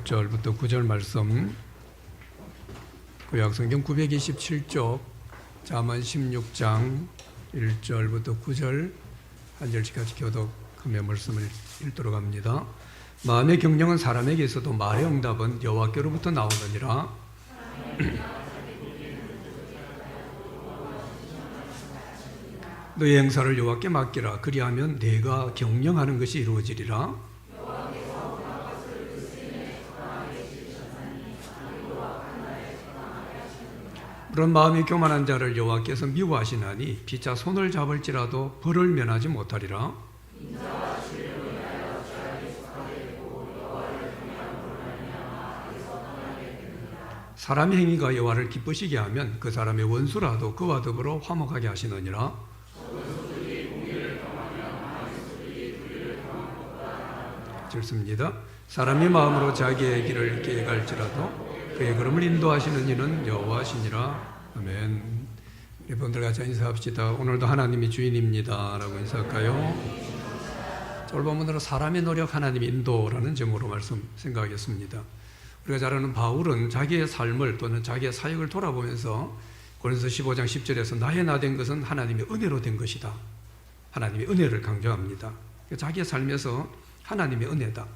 1절부터 9절 말씀, 구약성경 927쪽 잠언 16장 1절부터 9절 한 절씩 같이 교독하며 말씀을 읽도록 합니다. 마음의 경영은 사람에게 있어도 말의 응답은 여호와께로부터 나오느니라. 너의 행사를 여호와께 맡기라. 그리하면 내가 경영하는 것이 이루어지리라. 그런 마음이 교만한 자를 여호와께서 미워하시나니 피차 손을 잡을지라도 벌을 면하지 못하리라. 사람의 행위가 여호와를 기쁘시게 하면 그 사람의 원수라도 그와 더불어 화목하게 하시느니라. 좋습니다. 사람이 마음으로 자기의 길을 계획할지라도 그의 걸음을 인도하시는 이는 여호와시니라. 아멘. 여러분들 같이 인사합시다. 오늘도 하나님이 주인입니다 라고 인사할까요? 오늘 본문으로 사람의 노력 하나님의 인도라는 제목으로 말씀 생각하겠습니다. 우리가 잘 아는 바울은 자기의 삶을 또는 자기의 사역을 돌아보면서 고린도서 15장 10절에서 나의 나 된 것은 하나님의 은혜로 된 것이다, 하나님의 은혜를 강조합니다. 자기의 삶에서 하나님의 은혜다.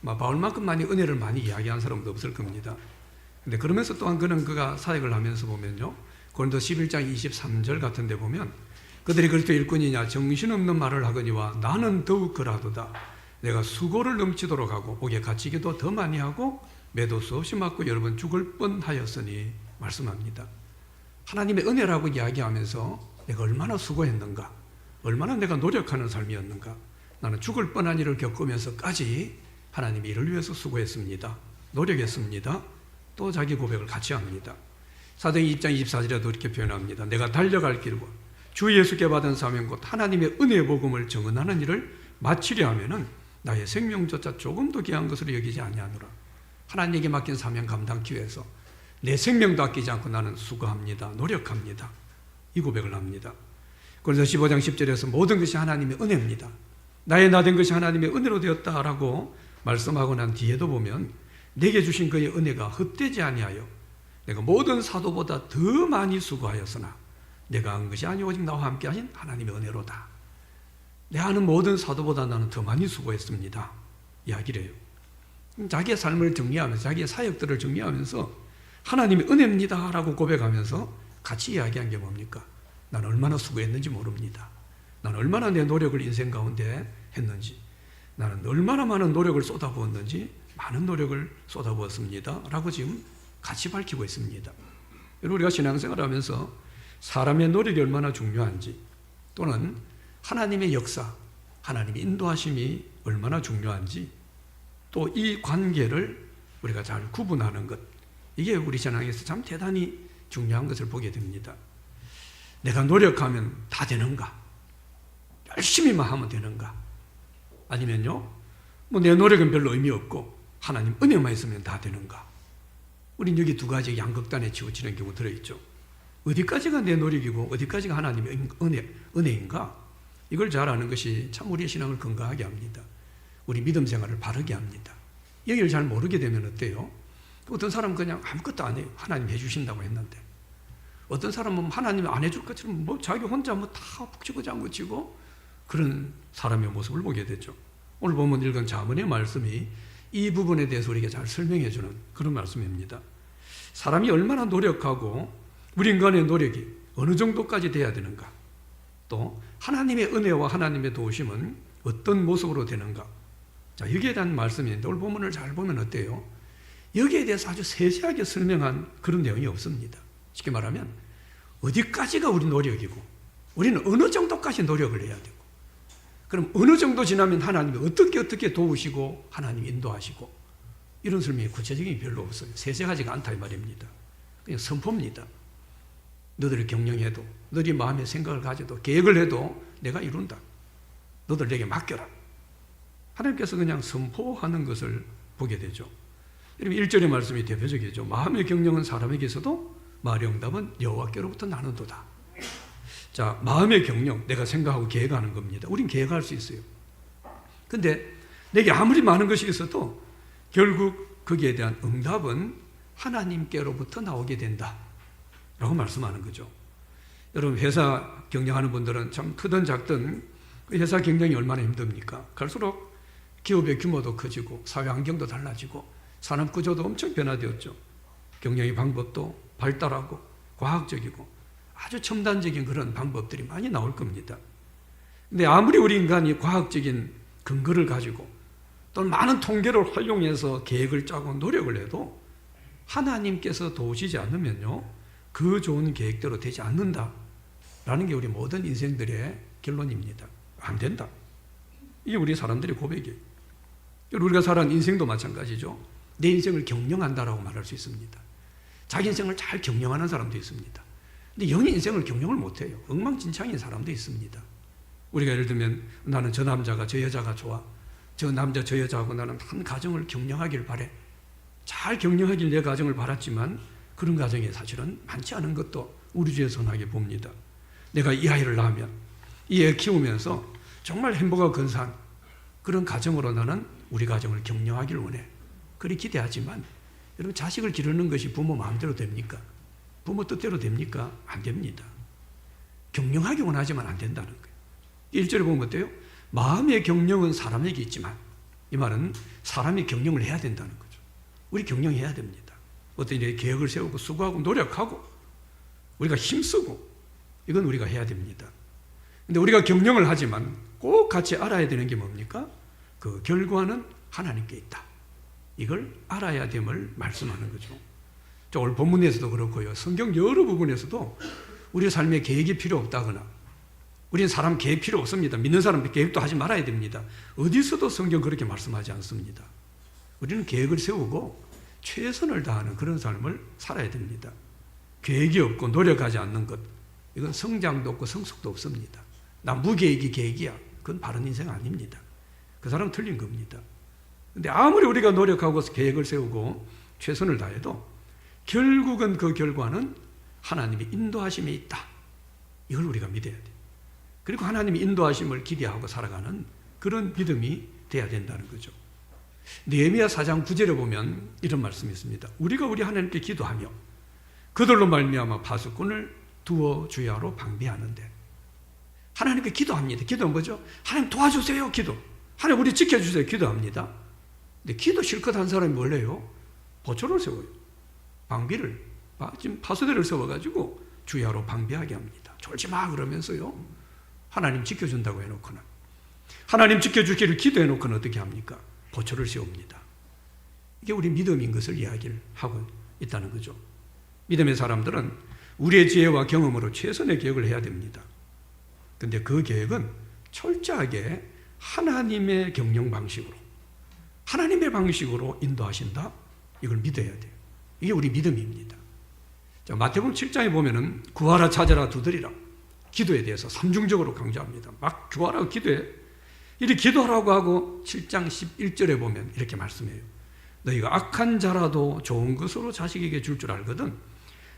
바울만큼 은혜를 많이 이야기한 사람도 없을 겁니다. 근데 그러면서 또한 그가 사역을 하면서 보면요, 고린도 11장 23절 같은 데 보면 그들이 그리스도 일꾼이냐 정신없는 말을 하거니와 나는 더욱 그라도다. 내가 수고를 넘치도록 하고 옥에 갇히기도 더 많이 하고 매도 수없이 맞고 여러 번 죽을 뻔하였으니 말씀합니다. 하나님의 은혜라고 이야기하면서 내가 얼마나 수고했는가, 얼마나 내가 노력하는 삶이었는가, 나는 죽을 뻔한 일을 겪으면서까지 하나님이 이를 위해서 수고했습니다, 노력했습니다. 또 자기 고백을 같이 합니다. 사도행 2장 24절에도 이렇게 표현합니다. 내가 달려갈 길과 주 예수께 받은 사명 곧 하나님의 은혜의 복음을 증언하는 일을 마치려 하면은 나의 생명조차 조금도 귀한 것으로 여기지 아니하노라. 하나님에게 맡긴 사명 감당하기 위해서 내 생명도 아끼지 않고 나는 수고합니다, 노력합니다, 이 고백을 합니다. 그래서 15장 10절에서 모든 것이 하나님의 은혜입니다, 나의 나 된 것이 하나님의 은혜로 되었다라고 말씀하고 난 뒤에도 보면 내게 주신 그의 은혜가 헛되지 아니하여 내가 모든 사도보다 더 많이 수고하였으나 내가 한 것이 아니 오직 나와 함께 하신 하나님의 은혜로다. 내가 아는 모든 사도보다 나는 더 많이 수고했습니다, 이야기를 해요. 자기의 삶을 정리하면서 자기의 사역들을 정리하면서 하나님의 은혜입니다 라고 고백하면서 같이 이야기한 게 뭡니까? 나는 얼마나 수고했는지 모릅니다. 나는 얼마나 내 노력을 인생 가운데 했는지, 나는 얼마나 많은 노력을 쏟아부었는지, 많은 노력을 쏟아부었습니다 라고 지금 같이 밝히고 있습니다. 여러분, 우리가 신앙생활을 하면서 사람의 노력이 얼마나 중요한지, 또는 하나님의 역사, 하나님의 인도하심이 얼마나 중요한지, 또 이 관계를 우리가 잘 구분하는 것, 이게 우리 신앙에서 참 대단히 중요한 것을 보게 됩니다. 내가 노력하면 다 되는가? 열심히만 하면 되는가? 아니면요, 내 노력은 별로 의미 없고 하나님 은혜만 있으면 다 되는가? 우린 여기 두 가지 양극단에 치우치는 경우 들어있죠. 어디까지가 내 노력이고 어디까지가 하나님의 은혜인가? 이걸 잘 아는 것이 참 우리의 신앙을 건강하게 합니다. 우리 믿음 생활을 바르게 합니다. 여기를 잘 모르게 되면 어때요? 어떤 사람은 그냥 아무것도 안 해요. 하나님 해주신다고 했는데. 어떤 사람은 하나님 안 해줄 것처럼 자기 혼자 다 북치고장구치고 그런 사람의 모습을 보게 되죠. 오늘 보면 읽은 잠언의 말씀이 이 부분에 대해서 우리에게 잘 설명해 주는 그런 말씀입니다. 사람이 얼마나 노력하고 우리 인간의 노력이 어느 정도까지 돼야 되는가, 또 하나님의 은혜와 하나님의 도우심은 어떤 모습으로 되는가, 자, 여기에 대한 말씀인데 오늘 본문을 잘 보면 어때요? 여기에 대해서 아주 세세하게 설명한 그런 내용이 없습니다. 쉽게 말하면 어디까지가 우리 노력이고 우리는 어느 정도까지 노력을 해야 되고, 그럼 어느 정도 지나면 하나님이 어떻게 도우시고 하나님이 인도하시고, 이런 설명이 구체적인 게 별로 없어요. 세세하지가 않다 이 말입니다. 그냥 선포입니다. 너들을 경영해도, 너희 마음의 생각을 가져도, 계획을 해도 내가 이룬다. 너들 내게 맡겨라. 하나님께서 그냥 선포하는 것을 보게 되죠. 여러분, 1절의 말씀이 대표적이죠. 마음의 경영은 사람에게 있어도 말의 응답은 여호와께로부터 나는도다. 자, 마음의 경영, 내가 생각하고 계획하는 겁니다. 우린 계획할 수 있어요. 근데 내게 아무리 많은 것이 있어도 결국 거기에 대한 응답은 하나님께로부터 나오게 된다 라고 말씀하는 거죠. 여러분, 회사 경영하는 분들은 참 크든 작든 회사 경영이 얼마나 힘듭니까? 갈수록 기업의 규모도 커지고 사회 환경도 달라지고 산업 구조도 엄청 변화되었죠. 경영의 방법도 발달하고 과학적이고 아주 첨단적인 그런 방법들이 많이 나올 겁니다. 근데 아무리 우리 인간이 과학적인 근거를 가지고 또 많은 통계를 활용해서 계획을 짜고 노력을 해도 하나님께서 도우시지 않으면요, 그 좋은 계획대로 되지 않는다라는 게 우리 모든 인생들의 결론입니다. 안 된다. 이게 우리 사람들의 고백이에요. 우리가 살아온 인생도 마찬가지죠. 내 인생을 경영한다라고 말할 수 있습니다. 자기 인생을 잘 경영하는 사람도 있습니다. 근데 영의 인생을 경영을 못해요. 엉망진창인 사람도 있습니다. 우리가 예를 들면 나는 저 남자가 저 여자가 좋아. 저 남자 저 여자하고 나는 한 가정을 경영하길 바래. 잘 경영하길 내 가정을 바랐지만 그런 가정이 사실은 많지 않은 것도 우리 주에 선하게 봅니다. 내가 이 아이를 낳으면 이 애 키우면서 정말 행복하고 근사한 그런 가정으로 나는 우리 가정을 경영하길 원해. 그리 기대하지만 여러분, 자식을 기르는 것이 부모 마음대로 됩니까? 부모 뜻대로 됩니까? 안 됩니다. 경영하기 원하지만 안 된다는 거예요. 1절에 보면 어때요? 마음의 경영은 사람에게 있지만, 이 말은 사람이 경영을 해야 된다는 거죠. 우리 경영해야 됩니다. 어떤 일에 계획을 세우고 수고하고 노력하고 우리가 힘쓰고 이건 우리가 해야 됩니다. 근데 우리가 경영을 하지만 꼭 같이 알아야 되는 게 뭡니까? 그 결과는 하나님께 있다. 이걸 알아야 됨을 말씀하는 거죠. 오늘 본문에서도 그렇고요. 성경 여러 부분에서도 우리 삶에 계획이 필요 없다거나 우리는 사람 계획 필요 없습니다. 믿는 사람 계획도 하지 말아야 됩니다. 어디서도 성경 그렇게 말씀하지 않습니다. 우리는 계획을 세우고 최선을 다하는 그런 삶을 살아야 됩니다. 계획이 없고 노력하지 않는 것, 이건 성장도 없고 성숙도 없습니다. 나 무계획이 계획이야. 그건 바른 인생 아닙니다. 그 사람은 틀린 겁니다. 근데 아무리 우리가 노력하고 계획을 세우고 최선을 다해도 결국은 그 결과는 하나님의 인도하심에 있다. 이걸 우리가 믿어야 돼요. 그리고 하나님의 인도하심을 기대하고 살아가는 그런 믿음이 돼야 된다는 거죠. 느헤미야 4장 9절에 보면 이런 말씀이 있습니다. 우리가 우리 하나님께 기도하며 그들로 말미암아 파수꾼을 두어 주야로 방비하는데, 하나님께 기도합니다. 기도는 뭐죠? 하나님 도와주세요. 기도. 하나님 우리 지켜주세요. 기도합니다. 근데 기도 실컷 한 사람이 뭘 해요? 보초를 세워요. 방비를, 지금 파수대를 세워가지고 주야로 방비하게 합니다. 졸지 마 그러면서요, 하나님 지켜준다고 해놓고는, 하나님 지켜주기를 기도해놓고는 어떻게 합니까? 보초를 세웁니다. 이게 우리 믿음인 것을 이야기를 하고 있다는 거죠. 믿음의 사람들은 우리의 지혜와 경험으로 최선의 계획을 해야 됩니다. 근데 그 계획은 철저하게 하나님의 경영 방식으로, 하나님의 방식으로 인도하신다. 이걸 믿어야 돼요. 이게 우리 믿음입니다. 자, 마태복음 7장에 보면은 구하라 찾아라 두드리라, 기도에 대해서 삼중적으로 강조합니다. 막 구하라고 기도해. 이렇게 기도하라고 하고 7장 11절에 보면 이렇게 말씀해요. 너희가 악한 자라도 좋은 것으로 자식에게 줄 줄 알거든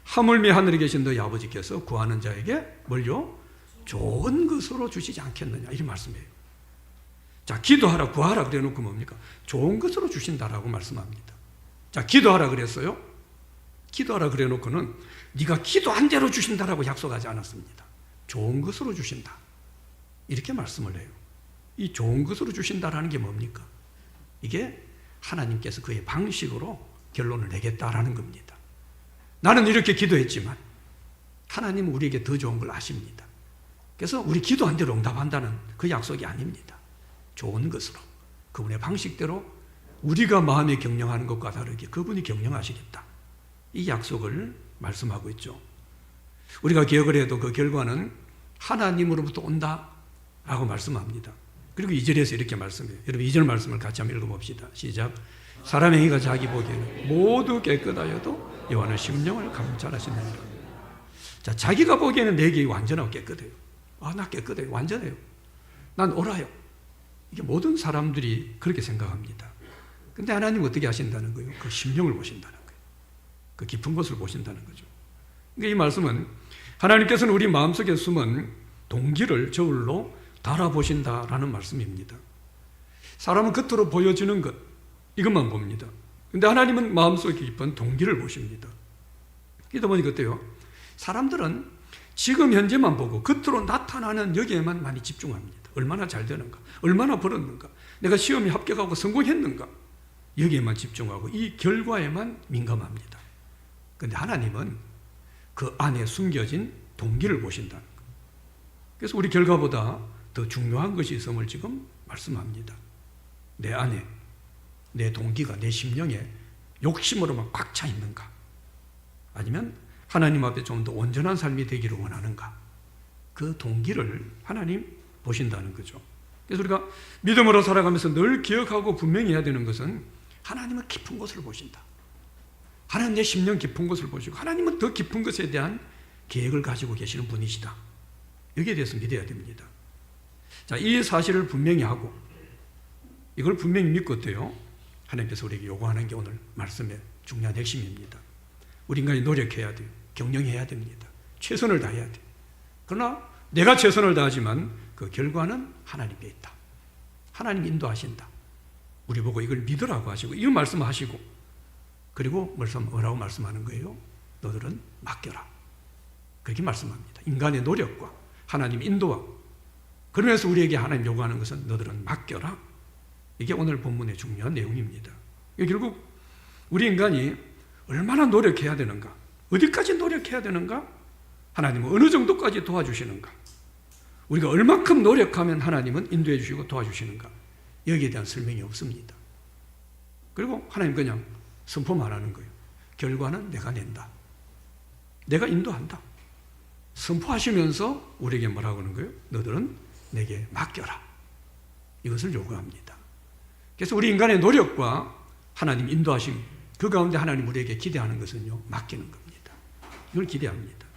하물며 하늘에 계신 너희 아버지께서 구하는 자에게 뭘요? 좋은 것으로 주시지 않겠느냐, 이런 말씀이에요. 자, 기도하라 구하라 그래 놓고 뭡니까? 좋은 것으로 주신다라고 말씀합니다. 자, 기도하라 그랬어요. 기도하라 그래 놓고는 네가 기도한 대로 주신다라고 약속하지 않았습니다. 좋은 것으로 주신다, 이렇게 말씀을 해요. 이 좋은 것으로 주신다라는 게 뭡니까? 이게 하나님께서 그의 방식으로 결론을 내겠다라는 겁니다. 나는 이렇게 기도했지만 하나님은 우리에게 더 좋은 걸 아십니다. 그래서 우리 기도한 대로 응답한다는 그 약속이 아닙니다. 좋은 것으로, 그분의 방식대로 우리가 마음에 경영하는 것과 다르게 그분이 경영하시겠다, 이 약속을 말씀하고 있죠. 우리가 기억을 해도 그 결과는 하나님으로부터 온다라고 말씀합니다. 그리고 2절에서 이렇게 말씀해요. 여러분 2절 말씀을 같이 한번 읽어봅시다. 시작. 사람의 행위가 자기 보기에는 모두 깨끗하여도 여호와는 심령을 감찰하시느니라. 자, 자기가 보기에는 내 계획이 완전하고 깨끗해요. 나 깨끗해요. 완전해요. 난 옳아요. 이게 모든 사람들이 그렇게 생각합니다. 근데 하나님은 어떻게 하신다는 거예요? 그 심령을 보신다는 거예요. 그 깊은 곳을 보신다는 거죠. 그러니까 이 말씀은 하나님께서는 우리 마음속에 숨은 동기를 저울로 달아보신다라는 말씀입니다. 사람은 겉으로 보여지는 것, 이것만 봅니다. 근데 하나님은 마음속에 깊은 동기를 보십니다. 그러다 보니까 어때요? 사람들은 지금 현재만 보고 겉으로 나타나는 여기에만 많이 집중합니다. 얼마나 잘 되는가? 얼마나 벌었는가? 내가 시험에 합격하고 성공했는가? 여기에만 집중하고 이 결과에만 민감합니다. 그런데 하나님은 그 안에 숨겨진 동기를 보신다는 거예요. 그래서 우리 결과보다 더 중요한 것이 있음을 지금 말씀합니다. 내 안에 내 동기가 내 심령에 욕심으로만 꽉 차 있는가? 아니면 하나님 앞에 좀 더 온전한 삶이 되기를 원하는가? 그 동기를 하나님 보신다는 거죠. 그래서 우리가 믿음으로 살아가면서 늘 기억하고 분명히 해야 되는 것은 하나님은 깊은 것을 보신다. 하나님 내 심령 깊은 것을 보시고 하나님은 더 깊은 것에 대한 계획을 가지고 계시는 분이시다. 여기에 대해서 믿어야 됩니다. 자, 이 사실을 분명히 하고 이걸 분명히 믿고 어때요? 하나님께서 우리에게 요구하는 게 오늘 말씀의 중요한 핵심입니다. 우리 인간이 노력해야 돼요. 경영해야 됩니다. 최선을 다해야 돼요. 그러나 내가 최선을 다하지만 그 결과는 하나님께 있다. 하나님 인도하신다. 우리 보고 이걸 믿으라고 하시고 이 말씀하시고 그리고 뭐라고 말씀하는 거예요? 너들은 맡겨라. 그렇게 말씀합니다. 인간의 노력과 하나님 인도와 그러면서 우리에게 하나님 요구하는 것은 너들은 맡겨라. 이게 오늘 본문의 중요한 내용입니다. 결국 우리 인간이 얼마나 노력해야 되는가? 어디까지 노력해야 되는가? 하나님은 어느 정도까지 도와주시는가? 우리가 얼마큼 노력하면 하나님은 인도해 주시고 도와주시는가? 여기에 대한 설명이 없습니다. 그리고 하나님 그냥 선포만 하는 거예요. 결과는 내가 낸다. 내가 인도한다. 선포하시면서 우리에게 뭐라고 하는 거예요? 너들은 내게 맡겨라. 이것을 요구합니다. 그래서 우리 인간의 노력과 하나님 인도하심 그 가운데 하나님 우리에게 기대하는 것은요, 맡기는 겁니다. 이걸 기대합니다.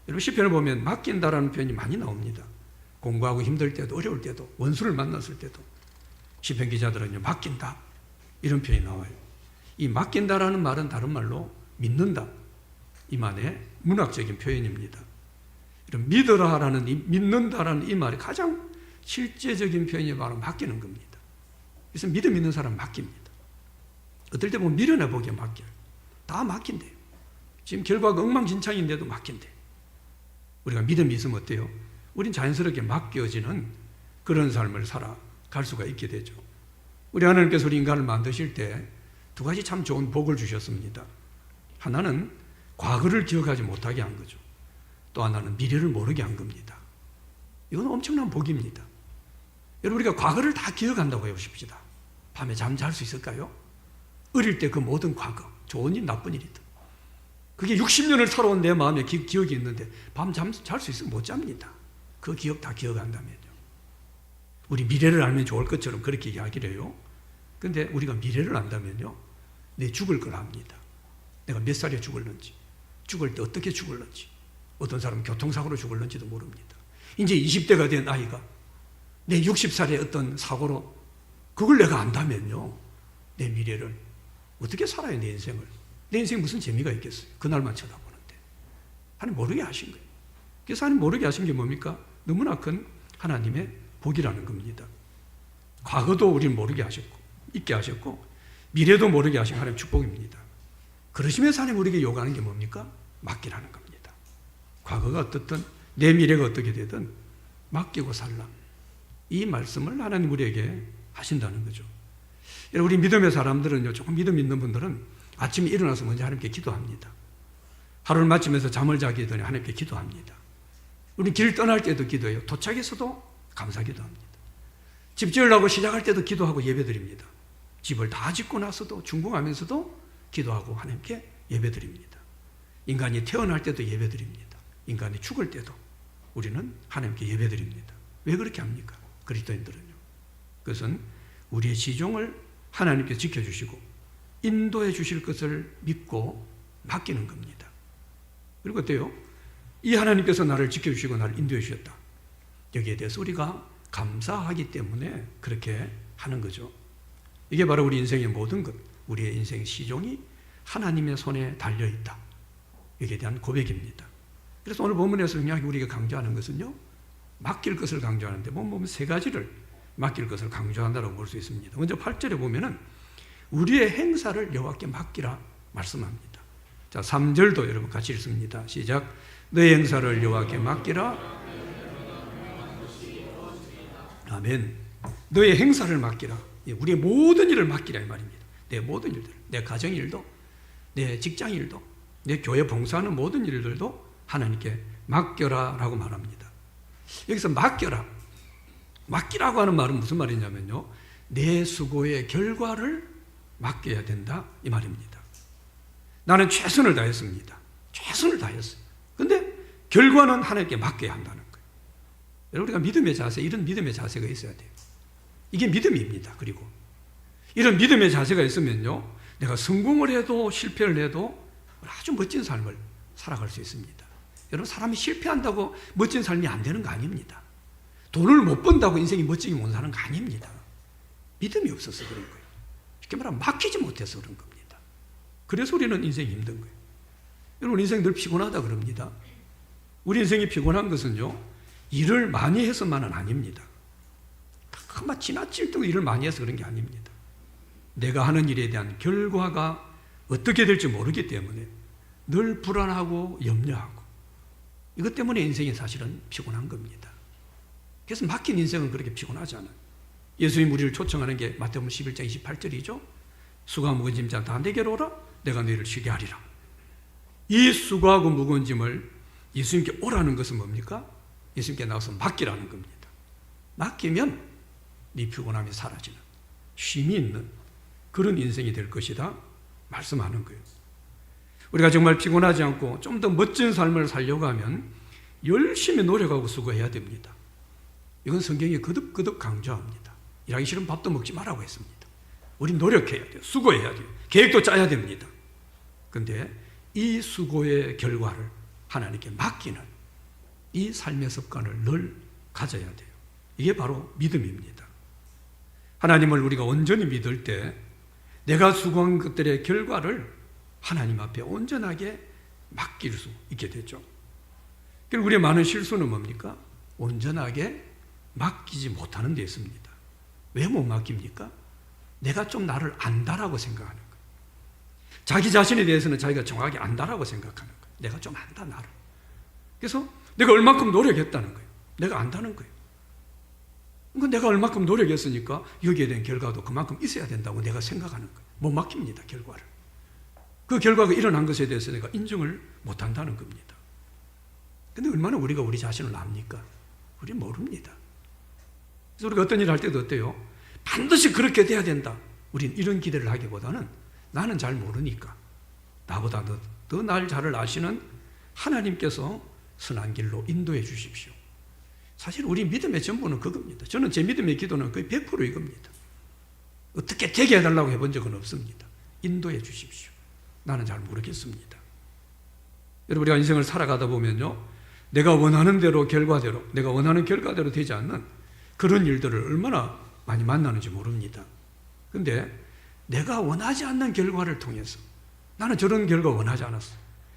여러분 시편을 보면 맡긴다라는 표현이 많이 나옵니다. 공부하고 힘들 때도 어려울 때도 원수를 만났을 때도 시편 기자들은요, 맡긴다 이런 표현이 나와요. 이 맡긴다라는 말은 다른 말로 믿는다 이만의 문학적인 표현입니다. 이런 믿으라라는 믿는다라는 이 말이 가장 실제적인 표현이 바로 맡기는 겁니다. 그래서 믿음 있는 사람 맡깁니다. 어떨 때 보면 미련해 보기에 맡겨요. 다 맡긴대요. 지금 결과가 엉망진창인데도 맡긴대요. 우리가 믿음이 있으면 어때요? 우린 자연스럽게 맡겨지는 그런 삶을 살아갈 수가 있게 되죠. 우리 하나님께서 우리 인간을 만드실 때 두 가지 참 좋은 복을 주셨습니다. 하나는 과거를 기억하지 못하게 한 거죠. 또 하나는 미래를 모르게 한 겁니다. 이건 엄청난 복입니다. 여러분 우리가 과거를 다 기억한다고 해보십시다. 밤에 잠 잘 수 있을까요? 어릴 때 그 모든 과거, 좋은 일, 나쁜 일이든 그게 60년을 살아온 내 마음에 기억이 있는데 밤 잠 잘 수 있으면 못 잡니다. 그 기억 다 기억한다면요. 우리 미래를 알면 좋을 것처럼 그렇게 이야기를 해요. 그런데 우리가 미래를 안다면요, 내 죽을 걸 압니다. 내가 몇 살에 죽을는지, 죽을 때 어떻게 죽을는지, 어떤 사람은 교통사고로 죽을는지도 모릅니다. 이제 20대가 된 아이가 내 60살의 어떤 사고로 그걸 내가 안다면요, 내 미래를 어떻게 살아요, 내 인생을. 내 인생에 무슨 재미가 있겠어요? 그날만 쳐다보는데. 하나님 모르게 하신 거예요. 그래서 하나님 모르게 하신 게 뭡니까? 너무나 큰 하나님의 복이라는 겁니다. 과거도 우리는 모르게 하셨고, 있게 하셨고, 미래도 모르게 하신 하나님의 축복입니다. 그러시면서 하나님 우리에게 요구하는 게 뭡니까? 맡기라는 겁니다. 과거가 어떻든 내 미래가 어떻게 되든 맡기고 살라. 이 말씀을 하나님 우리에게 하신다는 거죠. 여러분 우리 믿음의 사람들은요, 조금 믿음 있는 분들은 아침에 일어나서 먼저 하나님께 기도합니다. 하루를 마치면서 잠을 자기 전에 하나님께 기도합니다. 우리 길 떠날 때도 기도해요. 도착해서도 감사 기도합니다. 집 지으려고 시작할 때도 기도하고 예배드립니다. 집을 다 짓고 나서도 준공하면서도 기도하고 하나님께 예배드립니다. 인간이 태어날 때도 예배드립니다. 인간이 죽을 때도 우리는 하나님께 예배드립니다. 왜 그렇게 합니까? 그리스도인들은요. 그것은 우리의 지종을 하나님께서 지켜주시고 인도해 주실 것을 믿고 맡기는 겁니다. 그리고 어때요? 이 하나님께서 나를 지켜주시고 나를 인도해 주셨다. 여기에 대해서 우리가 감사하기 때문에 그렇게 하는 거죠. 이게 바로 우리 인생의 모든 것, 우리의 인생의 시종이 하나님의 손에 달려있다. 여기에 대한 고백입니다. 그래서 오늘 본문에서 우리가 강조하는 것은요, 맡길 것을 강조하는데 보면 세 가지를 맡길 것을 강조한다고 볼 수 있습니다. 먼저 8절에 보면은 우리의 행사를 여호와께 맡기라 말씀합니다. 자, 3절도 여러분 같이 읽습니다. 시작. 너의 행사를 여호와께 맡기라. 아멘. 너의 행사를 맡기라. 우리의 모든 일을 맡기라 이 말입니다. 내 모든 일들, 내 가정 일도, 내 직장 일도, 내 교회 봉사하는 모든 일들도 하나님께 맡겨라 라고 말합니다. 여기서 맡겨라, 맡기라고 하는 말은 무슨 말이냐면요, 내 수고의 결과를 맡겨야 된다 이 말입니다. 나는 최선을 다했습니다. 최선을 다했어요. 근데 결과는 하나님께 맡겨야 한다는 거예요. 여러분, 우리가 믿음의 자세, 이런 믿음의 자세가 있어야 돼요. 이게 믿음입니다. 그리고 이런 믿음의 자세가 있으면요, 내가 성공을 해도 실패를 해도 아주 멋진 삶을 살아갈 수 있습니다. 여러분, 사람이 실패한다고 멋진 삶이 안 되는 거 아닙니다. 돈을 못 번다고 인생이 멋지게 못 사는 거 아닙니다. 믿음이 없어서 그런 거예요. 쉽게 말하면 맡기지 못해서 그런 겁니다. 그래서 우리는 인생이 힘든 거예요. 여러분, 인생 늘 피곤하다 그럽니다. 우리 인생이 피곤한 것은요, 일을 많이 해서만은 아닙니다. 아마 지나칠 정도 일을 많이 해서 그런 게 아닙니다. 내가 하는 일에 대한 결과가 어떻게 될지 모르기 때문에 늘 불안하고 염려하고, 이것 때문에 인생이 사실은 피곤한 겁니다. 그래서 막힌 인생은 그렇게 피곤하지 않아요. 예수님 우리를 초청하는 게 마태복음 11장 28절이죠. 수고와 무거운 짐 자 다 내게로 오라, 내가 너희를 쉬게 하리라. 이 수고하고 무거운 짐을 예수님께 오라는 것은 뭡니까? 예수님께 나와서 맡기라는 겁니다. 맡기면 네 피곤함이 사라지는, 쉼이 있는 그런 인생이 될 것이다 말씀하는 거예요. 우리가 정말 피곤하지 않고 좀 더 멋진 삶을 살려고 하면 열심히 노력하고 수고해야 됩니다. 이건 성경이 거듭거듭 강조합니다. 일하기 싫으면 밥도 먹지 말라고 했습니다. 우린 노력해야 돼요. 수고해야 돼요. 계획도 짜야 됩니다. 그런데 이 수고의 결과를 하나님께 맡기는 이 삶의 습관을 늘 가져야 돼요. 이게 바로 믿음입니다. 하나님을 우리가 온전히 믿을 때 내가 수고한 것들의 결과를 하나님 앞에 온전하게 맡길 수 있게 되죠. 우리의 많은 실수는 뭡니까? 온전하게 맡기지 못하는 데 있습니다. 왜 못 맡깁니까? 내가 좀 나를 안다라고 생각하는 거예요. 자기 자신에 대해서는 자기가 정확히 안다라고 생각하는 거예요. 내가 좀 안다, 나를. 그래서 내가 얼마큼 노력했다는 거예요. 내가 안다는 거예요. 그러니까 내가 얼마큼 노력했으니까 여기에 대한 결과도 그만큼 있어야 된다고 내가 생각하는 거예요. 못 맡깁니다, 결과를. 그 결과가 일어난 것에 대해서 내가 인정을 못 한다는 겁니다. 근데 얼마나 우리가 우리 자신을 압니까? 우리는 모릅니다. 그래서 우리가 어떤 일을 할 때도 어때요? 반드시 그렇게 돼야 된다. 우린 이런 기대를 하기보다는 나는 잘 모르니까 나보다 더 날 잘 아시는 하나님께서 선한 길로 인도해 주십시오. 사실 우리 믿음의 전부는 그겁니다. 저는 제 믿음의 기도는 거의 100% 이겁니다. 어떻게 되게 해달라고 해본 적은 없습니다. 인도해 주십시오. 나는 잘 모르겠습니다. 여러분, 우리가 인생을 살아가다 보면요, 내가 원하는 대로 결과대로, 내가 원하는 결과대로 되지 않는 그런 일들을 얼마나 많이 만나는지 모릅니다. 그런데 내가 원하지 않는 결과를 통해서, 나는 저런 결과 원하지 않았어.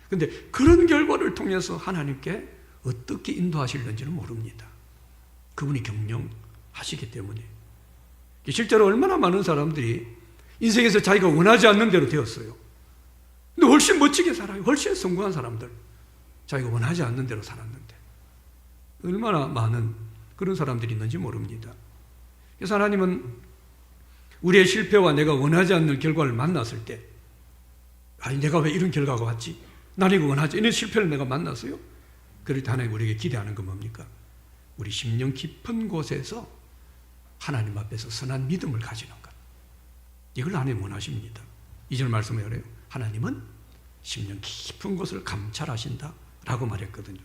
그런데 그런 결과를 통해서 하나님께 어떻게 인도하실는지는 모릅니다. 그분이 경영하시기 때문에. 실제로 얼마나 많은 사람들이 인생에서 자기가 원하지 않는 대로 되었어요. 근데 훨씬 멋지게 살아요. 훨씬 성공한 사람들. 자기가 원하지 않는 대로 살았는데. 얼마나 많은 그런 사람들이 있는지 모릅니다. 그래서 하나님은 우리의 실패와 내가 원하지 않는 결과를 만났을 때, 아니 내가 왜 이런 결과가 왔지? 나는 이거 원하지, 이런 실패를 내가 만났어요? 그럴 때 하나님 우리에게 기대하는 건 뭡니까? 우리 심령 깊은 곳에서 하나님 앞에서 선한 믿음을 가지는 것. 이걸 하나님 원하십니다. 2절 말씀에 그래요. 하나님은 심령 깊은 곳을 감찰하신다 라고 말했거든요.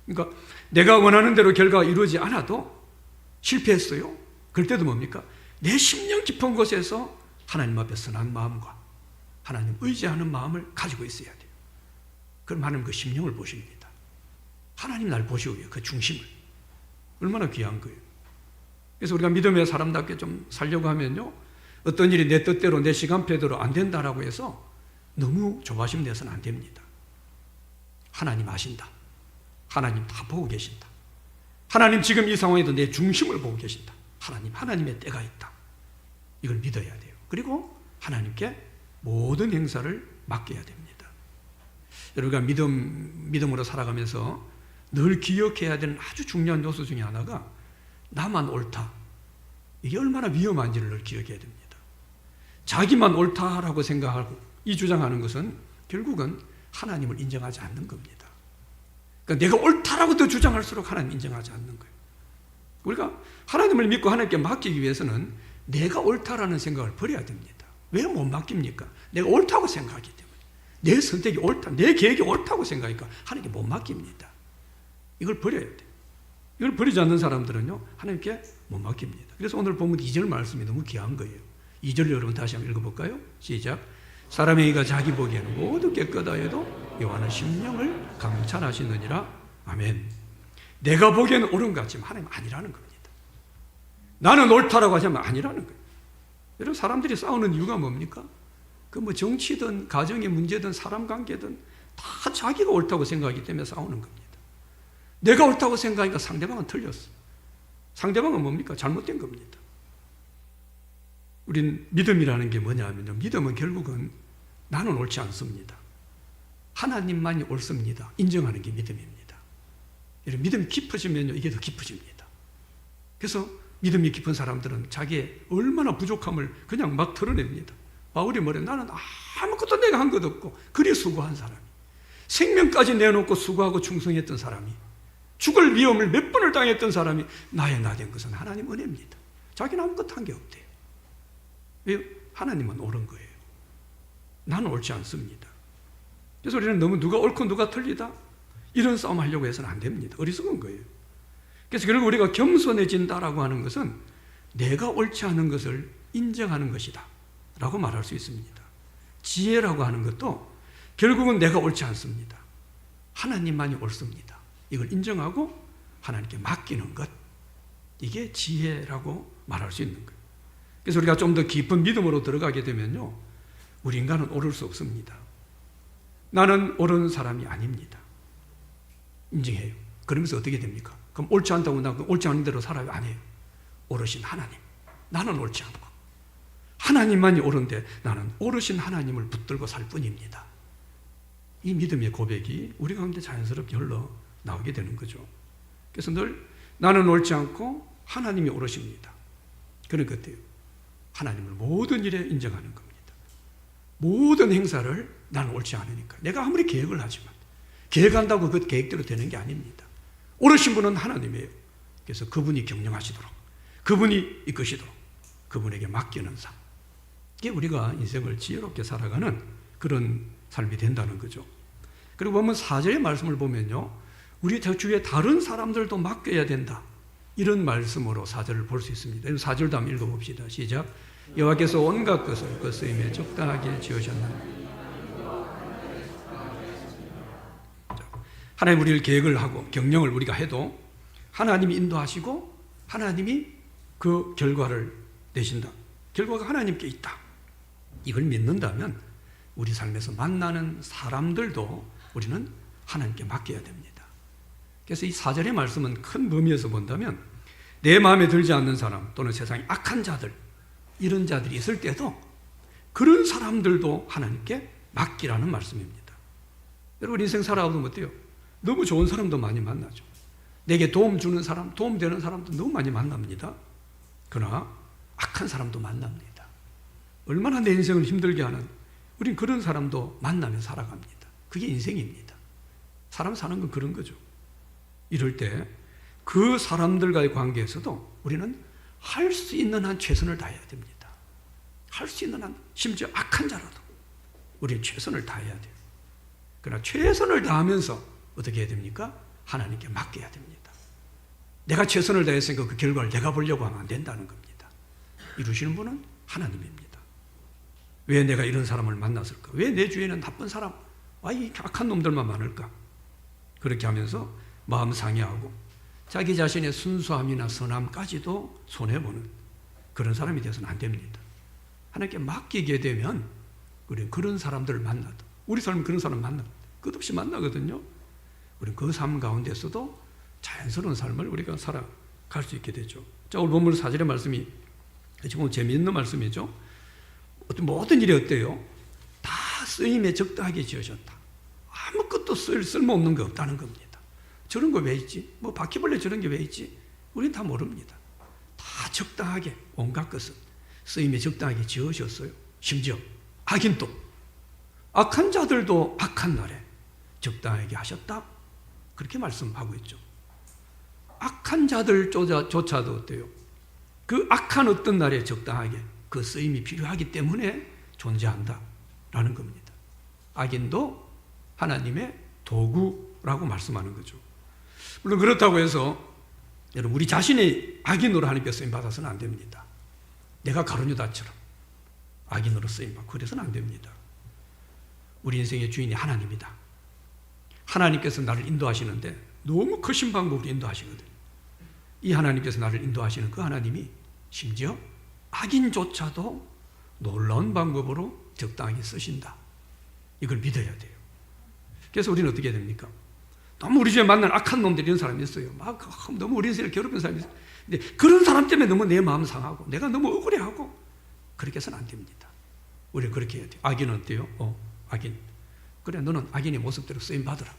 그러니까 내가 원하는 대로 결과가 이루어지지 않아도 실패했어요. 그럴 때도 뭡니까? 내 심령 깊은 곳에서 하나님 앞에 선한 마음과 하나님 의지하는 마음을 가지고 있어야 돼요. 그럼 하나님 그 심령을 보십니다. 하나님 날 보시고 그 중심을. 얼마나 귀한 거예요. 그래서 우리가 믿음의 사람답게 좀 살려고 하면요, 어떤 일이 내 뜻대로 내 시간표대로 안 된다라고 해서 너무 조바심 내서는 안 됩니다. 하나님 아신다. 하나님 다 보고 계신다. 하나님 지금 이 상황에도 내 중심을 보고 계신다. 하나님의 때가 있다. 이걸 믿어야 돼요. 그리고 하나님께 모든 행사를 맡겨야 됩니다. 우리가 믿음으로 살아가면서 늘 기억해야 되는 아주 중요한 요소 중에 하나가 나만 옳다. 이게 얼마나 위험한지를 늘 기억해야 됩니다. 자기만 옳다라고 생각하고 이 주장하는 것은 결국은 하나님을 인정하지 않는 겁니다. 그러니까 내가 옳다라고 더 주장할수록 하나님 인정하지 않는 거예요. 우리가 하나님을 믿고 하나님께 맡기기 위해서는 내가 옳다라는 생각을 버려야 됩니다. 왜 못 맡깁니까? 내가 옳다고 생각하기 때문에. 내 선택이 옳다, 내 계획이 옳다고 생각하니까 하나님께 못 맡깁니다. 이걸 버려야 돼요. 이걸 버리지 않는 사람들은요, 하나님께 못 맡깁니다. 그래서 오늘 보면 2절 말씀이 너무 귀한 거예요. 2절 여러분 다시 한번 읽어볼까요? 시작. 사람의 이가 자기 보기에는 모두 깨끗하다 해도 여호와는 심령을 감찰하시느니라. 아멘. 내가 보기에는 옳은 것 같지만 하나님 아니라는 겁니다. 나는 옳다라고 하지만 아니라는 거예요. 여러분, 사람들이 싸우는 이유가 뭡니까? 그 뭐 정치든 가정의 문제든 사람 관계든 다 자기가 옳다고 생각하기 때문에 싸우는 겁니다. 내가 옳다고 생각하니까 상대방은 틀렸어. 상대방은 뭡니까? 잘못된 겁니다. 우린 믿음이라는 게 뭐냐면요, 믿음은 결국은 나는 옳지 않습니다. 하나님만이 옳습니다. 인정하는 게 믿음입니다. 여러분, 믿음이 깊어지면요, 이게 더 깊어집니다. 그래서 믿음이 깊은 사람들은 자기의 얼마나 부족함을 그냥 막 털어냅니다. 바울이 뭐래? 나는 아무것도 내가 한 것 없고 그리 수고한 사람이, 생명까지 내놓고 수고하고 충성했던 사람이, 죽을 위험을 몇 번을 당했던 사람이 나의 나 된 것은 하나님 은혜입니다. 자기는 아무것도 한 게 없대요. 왜? 하나님은 옳은 거예요. 나는 옳지 않습니다. 그래서 우리는 너무 누가 옳고 누가 틀리다 이런 싸움 하려고 해서는 안 됩니다. 어리석은 거예요. 그래서 결국 우리가 겸손해진다라고 하는 것은 내가 옳지 않은 것을 인정하는 것이다 라고 말할 수 있습니다. 지혜라고 하는 것도 결국은 내가 옳지 않습니다. 하나님만이 옳습니다. 이걸 인정하고 하나님께 맡기는 것, 이게 지혜라고 말할 수 있는 거예요. 그래서 우리가 좀 더 깊은 믿음으로 들어가게 되면요, 우리 인간은 옳을 수 없습니다. 나는 옳은 사람이 아닙니다. 인정해요. 그러면서 어떻게 됩니까? 그럼 옳지 않다고 나 옳지 않은 대로 살아요? 아니에요. 오르신 하나님, 나는 옳지 않고 하나님만이 옳은데 나는 오르신 하나님을 붙들고 살 뿐입니다. 이 믿음의 고백이 우리 가운데 자연스럽게 흘러나오게 되는 거죠. 그래서 늘 나는 옳지 않고 하나님이 옳으십니다. 그런 것 같아요. 하나님을 모든 일에 인정하는 겁니다. 모든 행사를 나는 옳지 않으니까. 내가 아무리 계획을 하지만 계획한다고 그 계획대로 되는 게 아닙니다. 옳으신 분은 하나님이에요. 그래서 그분이 경영하시도록, 그분이 이끄시도록 그분에게 맡기는 삶, 이게 우리가 인생을 지혜롭게 살아가는 그런 삶이 된다는 거죠. 그리고 보면 4절의 말씀을 보면요, 우리 주위에 다른 사람들도 맡겨야 된다, 이런 말씀으로 4절을 볼 수 있습니다. 4절도 한번 읽어봅시다. 시작. 여호와께서 온갖 것을 그 쓰임에 적당하게 지으셨나니. 하나님 우리를 계획을 하고 경영을 우리가 해도 하나님이 인도하시고 하나님이 그 결과를 내신다. 결과가 하나님께 있다. 이걸 믿는다면 우리 삶에서 만나는 사람들도 우리는 하나님께 맡겨야 됩니다. 그래서 이 4절의 말씀은 큰 범위에서 본다면 내 마음에 들지 않는 사람 또는 세상에 악한 자들, 이런 자들이 있을 때도 그런 사람들도 하나님께 맡기라는 말씀입니다. 여러분, 인생 살아보면 어때요? 너무 좋은 사람도 많이 만나죠. 내게 도움 주는 사람, 도움 되는 사람도 너무 많이 만납니다. 그러나 악한 사람도 만납니다. 얼마나 내 인생을 힘들게 하는, 우린 그런 사람도 만나며 살아갑니다. 그게 인생입니다. 사람 사는 건 그런 거죠. 이럴 때 그 사람들과의 관계에서도 우리는 할 수 있는 한 최선을 다해야 됩니다. 할 수 있는 한, 심지어 악한 자라도 우리는 최선을 다해야 돼요. 그러나 최선을 다하면서 어떻게 해야 됩니까? 하나님께 맡겨야 됩니다. 내가 최선을 다했으니까 그 결과를 내가 보려고 하면 안 된다는 겁니다. 이루시는 분은 하나님입니다. 왜 내가 이런 사람을 만났을까? 왜 내 주위에는 나쁜 사람, 이 악한 놈들만 많을까? 그렇게 하면서 마음 상해하고 자기 자신의 순수함이나 선함까지도 손해보는 그런 사람이 되어서는 안 됩니다. 하나님께 맡기게 되면 우리는 그런 사람들을 만나도, 우리 삶은 그런 사람 만나도 끝없이 만나거든요. 우리는 그 삶 가운데서도 자연스러운 삶을 우리가 살아갈 수 있게 되죠. 자, 오늘 본문 4절의 말씀이 지금 재미있는 말씀이죠. 어떤 모든 일이 어때요? 다 쓰임에 적당하게 지어졌다. 아무것도 쓸모없는 게 없다는 겁니다. 저런 거 왜 있지? 뭐 바퀴벌레 저런 게 왜 있지? 우리는 다 모릅니다. 다 적당하게 온갖 것은 쓰임에 적당하게 지으셨어요. 심지어 악인도, 악한 자들도 악한 날에 적당하게 하셨다. 그렇게 말씀하고 있죠. 악한 자들조차도 어때요? 그 악한 어떤 날에 적당하게 그 쓰임이 필요하기 때문에 존재한다라는 겁니다. 악인도 하나님의 도구라고 말씀하는 거죠. 물론 그렇다고 해서 여러분 우리 자신이 악인으로 하나님께 쓰임 받아서는 안 됩니다. 내가 가룟유다처럼 악인으로 쓰임 받고 그래서는 안 됩니다. 우리 인생의 주인이 하나님이다. 하나님께서 나를 인도하시는데 너무 크신 방법으로 인도하시거든요. 이 하나님께서 나를 인도하시는 그 하나님이 심지어 악인조차도 놀라운 방법으로 적당히 쓰신다. 이걸 믿어야 돼요. 그래서 우리는 어떻게 해야 됩니까? 너무 우리 주위에 만난 악한 놈들 이런 사람이 있어요. 막 너무 우리 인생을 괴롭히는 사람이 있어요. 근데 그런 사람 때문에 너무 내 마음 상하고 내가 너무 억울해하고 그렇게 해서는 안 됩니다. 우리는 그렇게 해야 돼요. 악인은 어때요? 악인. 그래 너는 악인의 모습대로 쓰임받으라.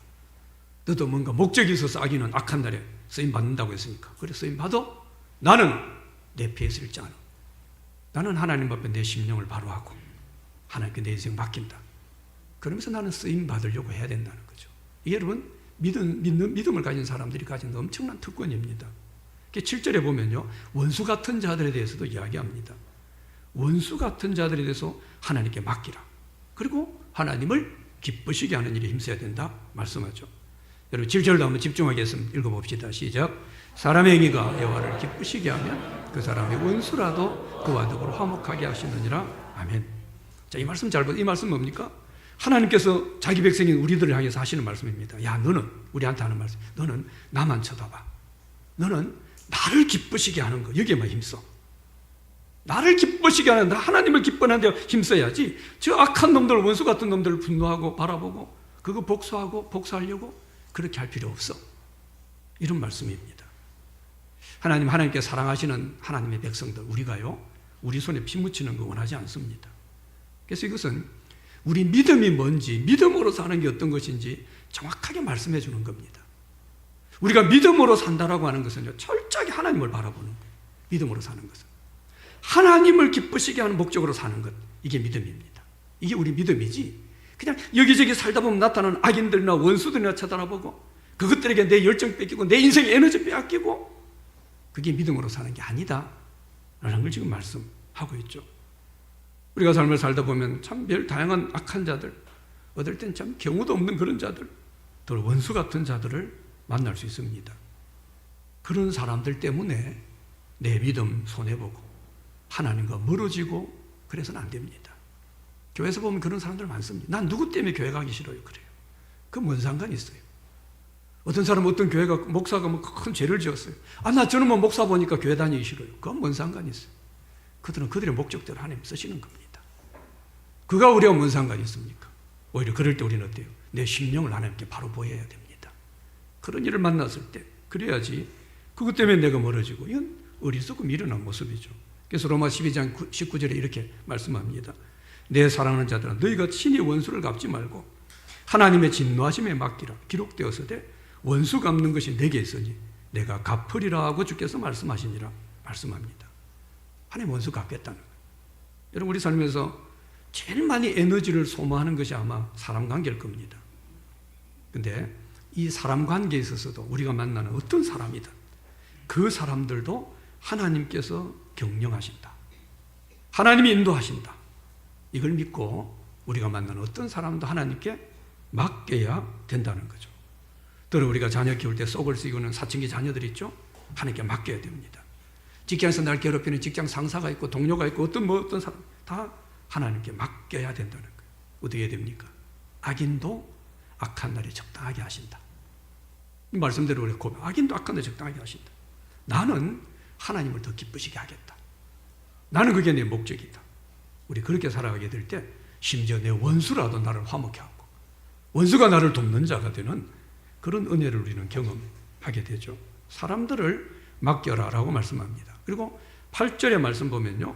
너도 뭔가 목적이 있어서 악인은 악한 날에 쓰임받는다고 했으니까 그래 쓰임받아. 나는 내 피에 쓸지 않아. 나는 하나님 앞에 내 심령을 바로 하고 하나님께 내 인생 맡긴다. 그러면서 나는 쓰임받으려고 해야 된다는 거죠. 이게 여러분 믿음을 가진 사람들이 가진 엄청난 특권입니다. 7절에 보면요 원수 같은 자들에 대해서도 이야기합니다. 원수 같은 자들에 대해서 하나님께 맡기라. 그리고 하나님을 기쁘시게 하는 일에 힘써야 된다 말씀하죠. 여러분 7절도 한번 집중하겠습니다. 읽어봅시다. 시작. 사람의 행위가 여호와를 기쁘시게 하면 그 사람의 원수라도 그와 더불어 화목하게 하시느니라. 아멘. 자, 이 말씀 잘 보세요. 이 말씀 뭡니까? 하나님께서 자기 백성인 우리들을 향해서 하시는 말씀입니다. 야, 너는 우리한테 하는 말씀. 너는 나만 쳐다봐. 너는 나를 기쁘시게 하는 거 여기에만 힘써. 나를 기쁘시게 하는, 나 하나님을 기뻐하는 데 힘써야지. 저 악한 놈들, 원수 같은 놈들을 분노하고 바라보고 그거 복수하려고 그렇게 할 필요 없어. 이런 말씀입니다. 하나님께 사랑하시는 하나님의 백성들, 우리가요, 우리 손에 피 묻히는 거 원하지 않습니다. 그래서 이것은 우리 믿음이 뭔지, 믿음으로 사는 게 어떤 것인지 정확하게 말씀해 주는 겁니다. 우리가 믿음으로 산다라고 하는 것은요, 철저하게 하나님을 바라보는 거예요. 믿음으로 사는 것은. 하나님을 기쁘시게 하는 목적으로 사는 것, 이게 믿음입니다. 이게 우리 믿음이지, 그냥 여기저기 살다 보면 나타나는 악인들이나 원수들이나 쳐다보고 그것들에게 내 열정 뺏기고 내 인생의 에너지 빼앗기고 그게 믿음으로 사는 게 아니다 라는 걸 지금 말씀하고 있죠. 우리가 삶을 살다 보면 참 별 다양한 악한 자들, 어떨 땐 참 경우도 없는 그런 자들, 또 원수 같은 자들을 만날 수 있습니다. 그런 사람들 때문에 내 믿음 손해보고 하나님과 멀어지고 그래서는 안 됩니다. 교회에서 보면 그런 사람들 많습니다. 난 누구 때문에 교회 가기 싫어요. 그래요. 그 뭔 상관이 있어요. 어떤 사람은 어떤 교회가 목사가 뭐 큰 죄를 지었어요. 나 저는 뭐 목사 보니까 교회 다니기 싫어요. 그건 뭔 상관이 있어요. 그들은 그들의 목적대로 하나님 쓰시는 겁니다. 그가 우리와 뭔 상관이 있습니까? 오히려 그럴 때 우리는 어때요? 내 심령을 하나님께 바로 보여야 됩니다. 그런 일을 만났을 때 그래야지 그것 때문에 내가 멀어지고 이건 어리석고 미련한 모습이죠. 그래서 로마 12장 19절에 이렇게 말씀합니다. 내 사랑하는 자들아 너희가 친히 원수를 갚지 말고 하나님의 진노하심에 맡기라. 기록되었으되 원수 갚는 것이 내게 있으니 내가 갚으리라 하고 주께서 말씀하시니라 말씀합니다. 하나님 원수 갚겠다는 거예요. 여러분 우리 삶에서 제일 많이 에너지를 소모하는 것이 아마 사람 관계일 겁니다. 근데 이 사람 관계에 있어서도 우리가 만나는 어떤 사람이든 그 사람들도 하나님께서 경영하신다. 하나님이 인도하신다. 이걸 믿고 우리가 만나는 어떤 사람도 하나님께 맡겨야 된다는 거죠. 또는 우리가 자녀 키울 때 속을 썩이는 사춘기 자녀들 있죠? 하나님께 맡겨야 됩니다. 직장에서 날 괴롭히는 직장 상사가 있고 동료가 있고 어떤 사람 다 하나님께 맡겨야 된다는 거예요. 어떻게 해야 됩니까? 악인도 악한 날에 적당하게 하신다. 이 말씀대로 우리 고백. 악인도 악한 날에 적당하게 하신다. 나는 하나님을 더 기쁘시게 하겠다. 나는 그게 내 목적이다. 우리 그렇게 살아가게 될 때 심지어 내 원수라도 나를 화목해 하고 원수가 나를 돕는 자가 되는 그런 은혜를 우리는 경험하게 되죠. 사람들을 맡겨라 라고 말씀합니다. 그리고 8절의 말씀 보면요,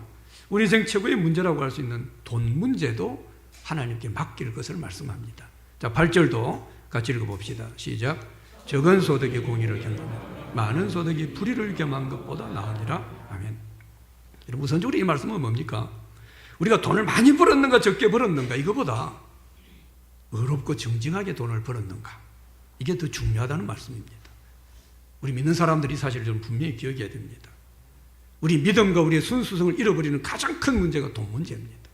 우리 인생 최고의 문제라고 할 수 있는 돈 문제도 하나님께 맡길 것을 말씀합니다. 자, 8절도 같이 읽어봅시다. 시작. 적은 소득이 공의를 경험하고 많은 소득이 불의를 겸한 것보다 나으니라. 아멘. 여러분, 우선적으로 이 말씀은 뭡니까? 우리가 돈을 많이 벌었는가 적게 벌었는가 이거보다 의롭고 정직하게 돈을 벌었는가, 이게 더 중요하다는 말씀입니다. 우리 믿는 사람들이 사실 좀 분명히 기억해야 됩니다. 우리 믿음과 우리의 순수성을 잃어버리는 가장 큰 문제가 돈 문제입니다.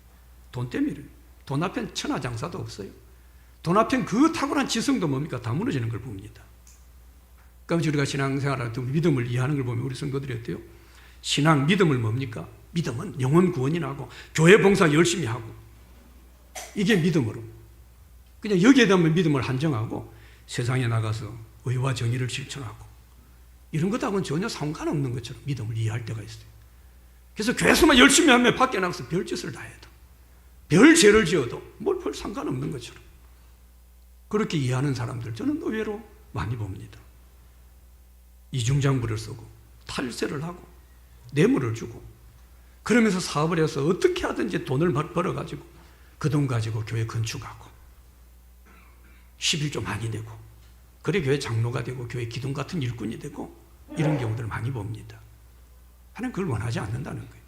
돈 때문에. 돈 앞엔 천하장사도 없어요. 돈 앞엔 그 탁월한 지성도 뭡니까? 다 무너지는 걸 봅니다. 그러니까 우리가 신앙생활할 때 믿음을 이해하는 걸 보면 우리 성도들이 어때요? 신앙, 믿음을 뭡니까? 믿음은 영혼 구원이 나고 교회 봉사 열심히 하고, 이게 믿음으로. 그냥 여기에 대한 믿음을 한정하고 세상에 나가서 의와 정의를 실천하고 이런 것하고는 전혀 상관없는 것처럼 믿음을 이해할 때가 있어요. 그래서 교회에서만 열심히 하면 밖에 나가서 별짓을 다 해도, 별 죄를 지어도 뭘 별 상관없는 것처럼 그렇게 이해하는 사람들 저는 의외로 많이 봅니다. 이중장부를 쓰고 탈세를 하고 뇌물을 주고 그러면서 사업을 해서 어떻게 하든지 돈을 벌어가지고 그 돈 가지고 교회 건축하고 11조 많이 내고, 그래 교회 장로가 되고 교회 기둥 같은 일꾼이 되고, 이런 경우들을 많이 봅니다. 하나님 그걸 원하지 않는다는 거예요.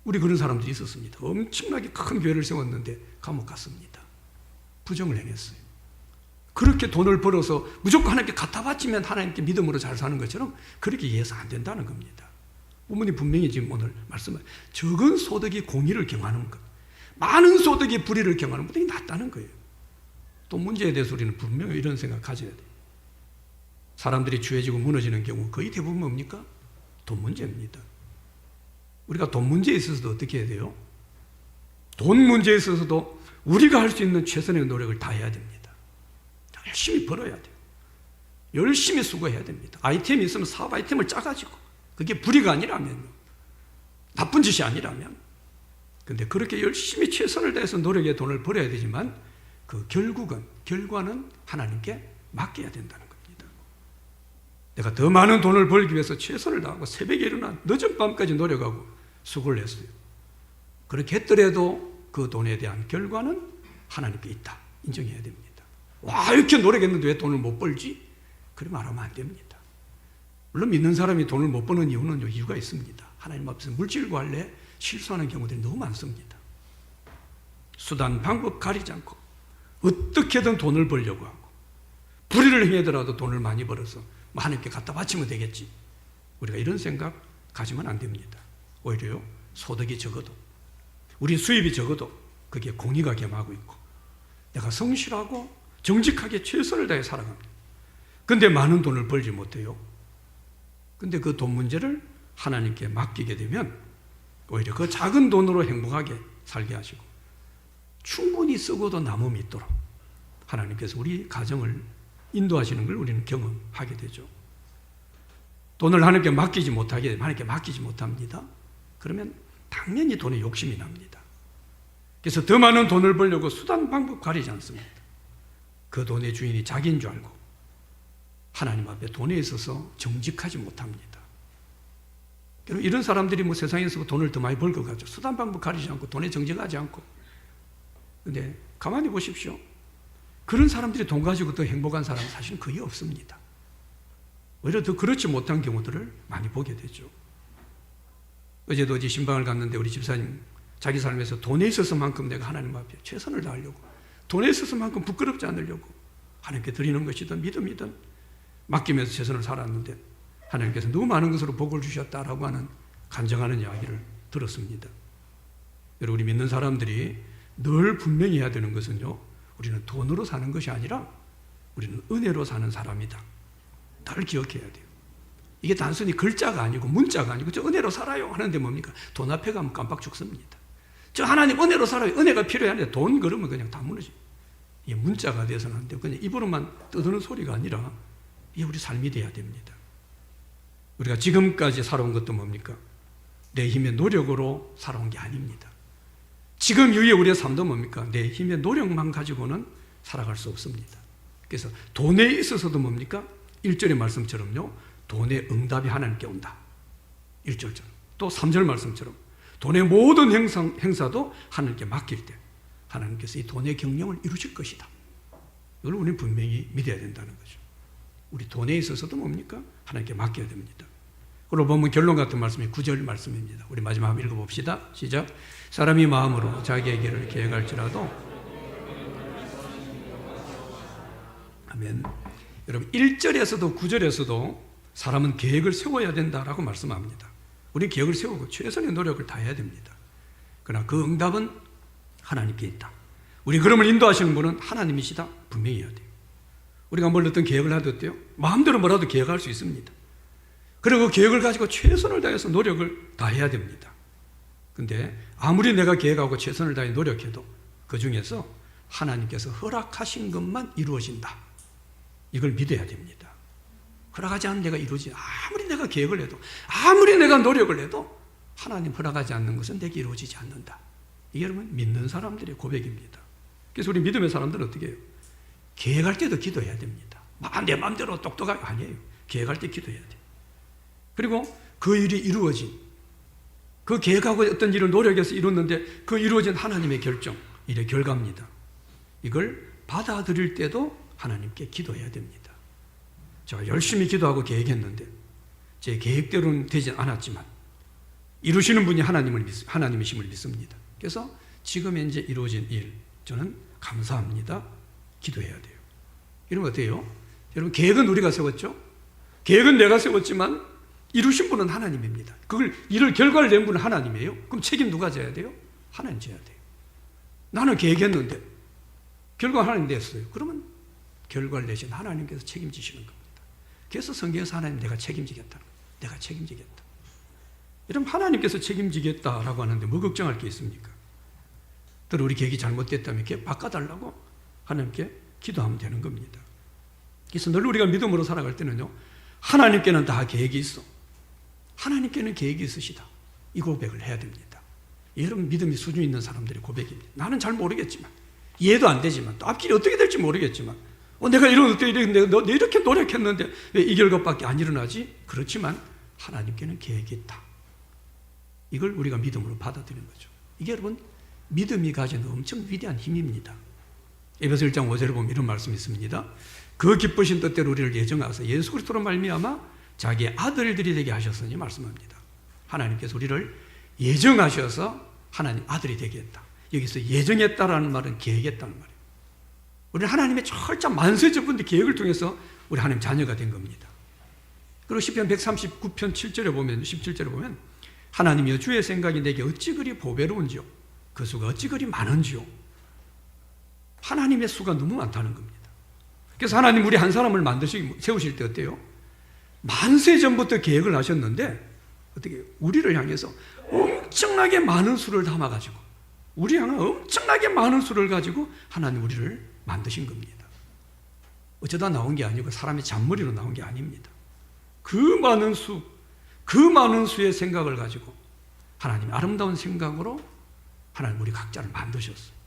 우리 그런 사람들이 있었습니다. 엄청나게 큰 교회를 세웠는데 감옥 갔습니다. 부정을 행했어요. 그렇게 돈을 벌어서 무조건 하나님께 갖다 바치면 하나님께 믿음으로 잘 사는 것처럼 그렇게 이해해서 안 된다는 겁니다. 부모님 분명히 지금 오늘 말씀을, 적은 소득이 공의를 경하는 것, 많은 소득이 불의를 경하는 것이 낫다는 거예요. 돈 문제에 대해서 우리는 분명히 이런 생각 가져야 돼요. 사람들이 취해지고 무너지는 경우 거의 대부분 뭡니까? 돈 문제입니다. 우리가 돈 문제에 있어서도 어떻게 해야 돼요? 돈 문제에 있어서도 우리가 할 수 있는 최선의 노력을 다해야 됩니다. 열심히 벌어야 돼요. 열심히 수고해야 됩니다. 아이템이 있으면 사업 아이템을 짜가지고, 그게 불의가 아니라면, 나쁜 짓이 아니라면. 근데 그렇게 열심히 최선을 다해서 노력에 돈을 벌어야 되지만 그 결과는 하나님께 맡겨야 된다는 겁니다. 내가 더 많은 돈을 벌기 위해서 최선을 다하고 새벽에 일어나 늦은 밤까지 노력하고 수고를 했어요. 그렇게 했더라도 그 돈에 대한 결과는 하나님께 있다. 인정해야 됩니다. 와, 이렇게 노력했는데 왜 돈을 못 벌지? 그렇게 말하면 안 됩니다. 물론 믿는 사람이 돈을 못 버는 이유는 이유가 있습니다. 하나님 앞에서 물질 관리에 실수하는 경우들이 너무 많습니다. 수단, 방법 가리지 않고 어떻게든 돈을 벌려고 하고, 불의를 행하더라도 돈을 많이 벌어서 하나님께 갖다 바치면 되겠지. 우리가 이런 생각 가지면 안 됩니다. 오히려요, 소득이 적어도, 우리 수입이 적어도 그게 공의가 겸하고 있고 내가 성실하고 정직하게 최선을 다해 살아갑니다. 근데 많은 돈을 벌지 못해요. 근데 그 돈 문제를 하나님께 맡기게 되면 오히려 그 작은 돈으로 행복하게 살게 하시고 충분히 쓰고도 남음이 있도록 하나님께서 우리 가정을 인도하시는 걸 우리는 경험하게 되죠. 돈을 하나님께 맡기지 못하게 되면, 하나님께 맡기지 못합니다. 그러면 당연히 돈에 욕심이 납니다. 그래서 더 많은 돈을 벌려고 수단 방법 가리지 않습니다. 그 돈의 주인이 자기인 줄 알고 하나님 앞에 돈에 있어서 정직하지 못합니다. 이런 사람들이 뭐 세상에서 돈을 더 많이 벌 것 같죠. 수단 방법 가리지 않고 돈에 정직하지 않고. 근데 가만히 보십시오. 그런 사람들이 돈 가지고 더 행복한 사람은 사실은 거의 없습니다. 오히려 더 그렇지 못한 경우들을 많이 보게 되죠. 어제도 어제 신방을 갔는데 우리 집사님 자기 삶에서 돈에 있어서만큼 내가 하나님 앞에 최선을 다하려고, 돈에 있어서만큼 부끄럽지 않으려고 하나님께 드리는 것이든 믿음이든 맡기면서 최선을 살았는데 하나님께서 너무 많은 것으로 복을 주셨다라고 하는 간증하는 이야기를 들었습니다. 여러분, 우리 믿는 사람들이 늘 분명히 해야 되는 것은요, 우리는 돈으로 사는 것이 아니라 우리는 은혜로 사는 사람이다. 늘 기억해야 돼요. 이게 단순히 글자가 아니고 문자가 아니고 저 은혜로 살아요 하는데 뭡니까? 돈 앞에 가면 깜빡 죽습니다. 저 하나님 은혜로 살아요. 은혜가 필요해 하는데 돈 그러면 그냥 다 무너져요. 이게 문자가 돼서는 안 돼요. 그냥 입으로만 떠드는 소리가 아니라 이게 우리 삶이 돼야 됩니다. 우리가 지금까지 살아온 것도 뭡니까? 내 힘의 노력으로 살아온 게 아닙니다. 지금 이후에 우리의 삶도 뭡니까? 내 힘의 노력만 가지고는 살아갈 수 없습니다. 그래서 돈에 있어서도 뭡니까? 1절의 말씀처럼요, 돈의 응답이 하나님께 온다. 1절처럼. 또 3절 말씀처럼 돈의 모든 행사도 하나님께 맡길 때 하나님께서 이 돈의 경영을 이루실 것이다. 이걸 우리는 분명히 믿어야 된다는 거죠. 우리 돈에 있어서도 뭡니까? 하나님께 맡겨야 됩니다. 그리고 보면 결론 같은 말씀이 9절 말씀입니다. 우리 마지막 한번 읽어봅시다. 시작. 사람이 마음으로 자기의 길을 계획할지라도 아멘. 여러분 1절에서도 9절에서도 사람은 계획을 세워야 된다라고 말씀합니다. 우리는 계획을 세우고 최선의 노력을 다해야 됩니다. 그러나 그 응답은 하나님께 있다. 우리 걸음을 인도하시는 분은 하나님이시다. 분명히 해야 돼요. 우리가 뭘 어떤 계획을 하도 어때요? 마음대로 뭐라도 계획할 수 있습니다. 그리고 그 계획을 가지고 최선을 다해서 노력을 다해야 됩니다. 근데 아무리 내가 계획하고 최선을 다해 노력해도 그 중에서 하나님께서 허락하신 것만 이루어진다. 이걸 믿어야 됩니다. 허락하지 않은 내가 이루어지 아무리 내가 계획을 해도 아무리 내가 노력을 해도 하나님 허락하지 않는 것은 내게 이루어지지 않는다. 이게 여러분 믿는 사람들의 고백입니다. 그래서 우리 믿음의 사람들은 어떻게 해요? 계획할 때도 기도해야 됩니다. 내 마음대로 똑똑하게 아니에요. 계획할 때 기도해야 돼요. 그리고 그 일이 이루어진 그 계획하고 어떤 일을 노력해서 이뤘는데 그 이루어진 하나님의 결정, 일의 결과입니다. 이걸 받아들일 때도 하나님께 기도해야 됩니다. 제가 열심히 기도하고 계획했는데 제 계획대로는 되지 않았지만 이루시는 분이 하나님이심을 믿습니다. 그래서 지금 현재 이루어진 일 저는 감사합니다. 기도해야 돼요. 이러면 어때요? 여러분 계획은 우리가 세웠죠? 계획은 내가 세웠지만 이루신 분은 하나님입니다. 그걸 일을 결과를 낸 분은 하나님이에요. 그럼 책임 누가 져야 돼요? 하나님 져야 돼요. 나는 계획했는데 결과 하나님 냈어요. 그러면 결과를 내신 하나님께서 책임지시는 겁니다. 그래서 성경에서 하나님 내가 책임지겠다는 거예요. 내가 책임지겠다. 이러면 하나님께서 책임지겠다라고 하는데 뭐 걱정할 게 있습니까? 또 우리 계획이 잘못됐다면 계획 바꿔달라고 하나님께 기도하면 되는 겁니다. 그래서 늘 우리가 믿음으로 살아갈 때는요, 하나님께는 다 계획이 있어. 하나님께는 계획이 있으시다. 이 고백을 해야 됩니다. 여러분 믿음이 수준 있는 사람들의 고백입니다. 나는 잘 모르겠지만, 이해도 안 되지만, 또 앞길이 어떻게 될지 모르겠지만, 내가 이렇게 노력했는데 왜 이 결과밖에 안 일어나지? 그렇지만 하나님께는 계획이 있다. 이걸 우리가 믿음으로 받아들이는 거죠. 이게 여러분 믿음이 가진 엄청 위대한 힘입니다. 에베소 1장 5절에 보면 이런 말씀이 있습니다. 그 기쁘신 뜻대로 우리를 예정하사 예수 그리스도로 말미암아 자기의 아들들이 되게 하셨으니 말씀합니다. 하나님께서 우리를 예정하셔서 하나님 아들이 되게 했다. 여기서 예정했다라는 말은 계획했다는 말이에요. 우리는 하나님의 철저한 만세적분의 계획을 통해서 우리 하나님 자녀가 된 겁니다. 그리고 시편 139편 7절에 보면 17절에 보면 하나님이여 주의 생각이 내게 어찌 그리 보배로운지요 그 수가 어찌 그리 많은지요. 하나님의 수가 너무 많다는 겁니다. 그래서 하나님 우리 한 사람을 세우실 때 어때요? 만세 전부터 계획을 하셨는데 어떻게 우리를 향해서 엄청나게 많은 수를 담아가지고 우리 향한 엄청나게 많은 수를 가지고 하나님 우리를 만드신 겁니다. 어쩌다 나온 게 아니고 사람의 잔머리로 나온 게 아닙니다. 그 많은 수의 생각을 가지고 하나님의 아름다운 생각으로 하나님 우리 각자를 만드셨어요.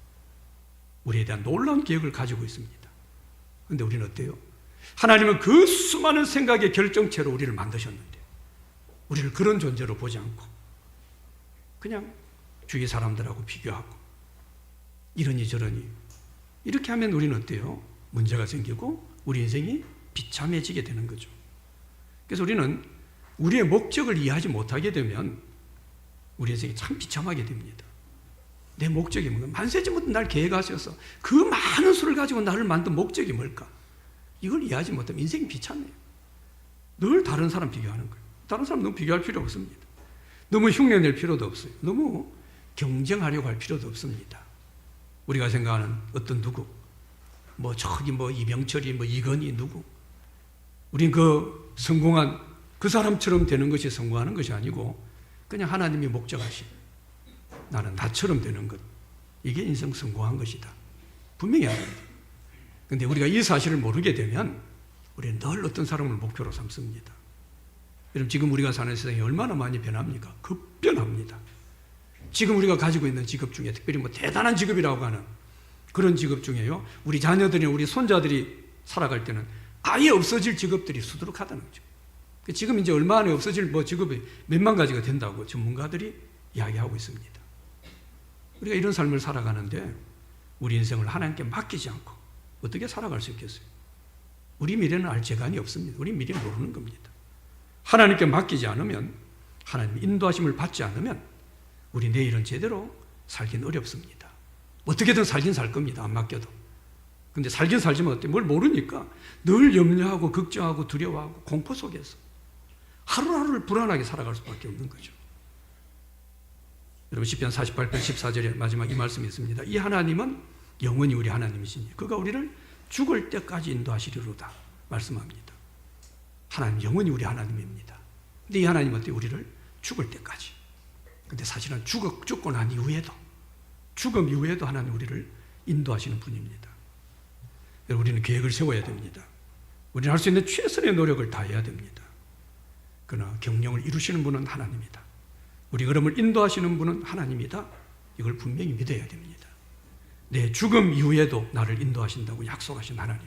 우리에 대한 놀라운 계획을 가지고 있습니다. 그런데 우리는 어때요? 하나님은 그 수많은 생각의 결정체로 우리를 만드셨는데 우리를 그런 존재로 보지 않고 그냥 주위 사람들하고 비교하고 이러니 저러니 이렇게 하면 우리는 어때요? 문제가 생기고 우리 인생이 비참해지게 되는 거죠. 그래서 우리는 우리의 목적을 이해하지 못하게 되면 우리 인생이 참 비참하게 됩니다. 내 목적이 뭔가? 만세전부터 날 계획하셔서 그 많은 수를 가지고 나를 만든 목적이 뭘까? 이걸 이해하지 못하면 인생이 비참해요. 늘 다른 사람 비교하는 거예요. 다른 사람 너무 비교할 필요 없습니다. 너무 흉내낼 필요도 없어요. 너무 경쟁하려고 할 필요도 없습니다. 우리가 생각하는 어떤 누구, 이병철이, 이건희 누구, 우린 그 성공한 그 사람처럼 되는 것이 성공하는 것이 아니고 그냥 하나님이 목적하신 나는 나처럼 되는 것, 이게 인생 성공한 것이다. 분명히 알아야 돼요. 그런데 우리가 이 사실을 모르게 되면 우리는 늘 어떤 사람을 목표로 삼습니다. 여러분 지금 우리가 사는 세상이 얼마나 많이 변합니까? 급변합니다. 지금 우리가 가지고 있는 직업 중에 특별히 대단한 직업이라고 하는 그런 직업 중에요, 우리 자녀들이나 우리 손자들이 살아갈 때는 아예 없어질 직업들이 수두룩하다는 거죠. 지금 이제 얼마 안에 없어질 직업이 몇만 가지가 된다고 전문가들이 이야기하고 있습니다. 우리가 이런 삶을 살아가는데 우리 인생을 하나님께 맡기지 않고 어떻게 살아갈 수 있겠어요? 우리 미래는 알 재간이 없습니다. 우리 미래는 모르는 겁니다. 하나님께 맡기지 않으면, 하나님 인도하심을 받지 않으면 우리 내일은 제대로 살긴 어렵습니다. 어떻게든 살긴 살 겁니다. 안 맡겨도. 근데 살긴 살지만 어때? 뭘 모르니까 늘 염려하고 걱정하고 두려워하고 공포 속에서 하루하루를 불안하게 살아갈 수밖에 없는 거죠. 여러분 시편 48편 14절에 마지막 이 말씀이 있습니다. 이 하나님은 영원히 우리 하나님이시니 그가 우리를 죽을 때까지 인도하시리로다 말씀합니다. 하나님 영원히 우리 하나님입니다. 근데 이 하나님은 어때? 우리를 죽을 때까지. 근데 사실은 죽고 난 이후에도, 죽음 이후에도 하나님 우리를 인도하시는 분입니다. 우리는 계획을 세워야 됩니다. 우리는 할 수 있는 최선의 노력을 다해야 됩니다. 그러나 경영을 이루시는 분은 하나님이다. 우리 걸음을 인도하시는 분은 하나님이다. 이걸 분명히 믿어야 됩니다. 내 죽음 이후에도 나를 인도하신다고 약속하신 하나님.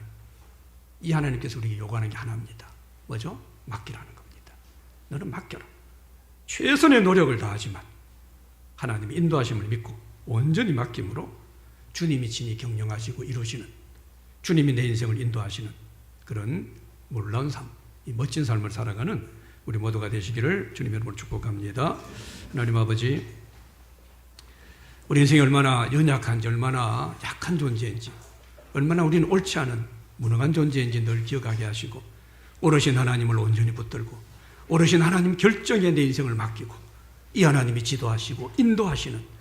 이 하나님께서 우리에게 요구하는 게 하나입니다. 뭐죠? 맡기라는 겁니다. 너는 맡겨라. 최선의 노력을 다하지만 하나님의 인도하심을 믿고 온전히 맡김으로 주님이 친히 경영하시고 이루시는, 주님이 내 인생을 인도하시는 그런 놀라운 삶, 이 멋진 삶을 살아가는 우리 모두가 되시기를 주님 이름으로 축복합니다. 하나님 아버지, 우리 인생이 얼마나 연약한지, 얼마나 약한 존재인지, 얼마나 우리는 옳지 않은 무능한 존재인지 늘 기억하게 하시고 오르신 하나님을 온전히 붙들고 오르신 하나님 결정에 내 인생을 맡기고 이 하나님이 지도하시고 인도하시는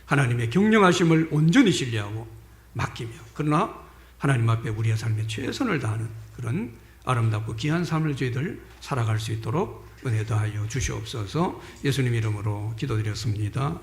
하나님의 경영하심을 온전히 신뢰하고 맡기며, 그러나 하나님 앞에 우리의 삶에 최선을 다하는 그런 아름답고 귀한 삶을 저희들 살아갈 수 있도록 은혜 다하여 주시옵소서. 예수님 이름으로 기도드렸습니다.